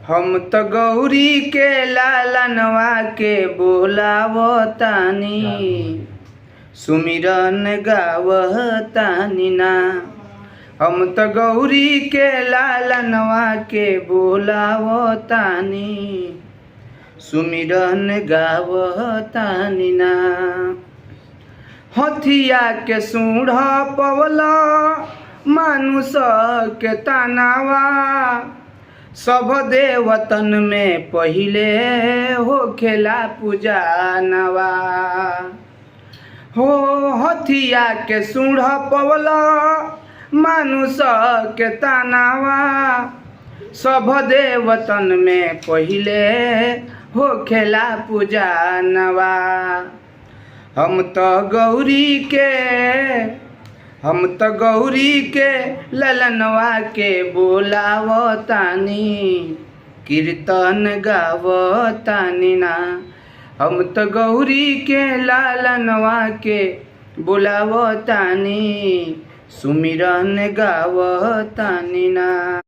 हम तो गौरी के लालनवा के बोलावतानी, सुमिरन गावतानी ना। हम तो गौरी के लालनवा के बोलावतानी, सुमिरन गावतानी ना। हथिया के सूढ़ पवला मानुष के तानावा, सब देवतन में पहिले होखेला पूजा नवा। हो हथिया के सूढ़ पवला मानुष के तानावा, सब देवतन में पहिले होखेला पूजा नवा। हम तो गौरी के ललनवा के बोलावतानी, कीर्तन गावतानी ना। हम तो गौरी के लालनवा के बोलावतानी, सुमिरन गावतानी ना।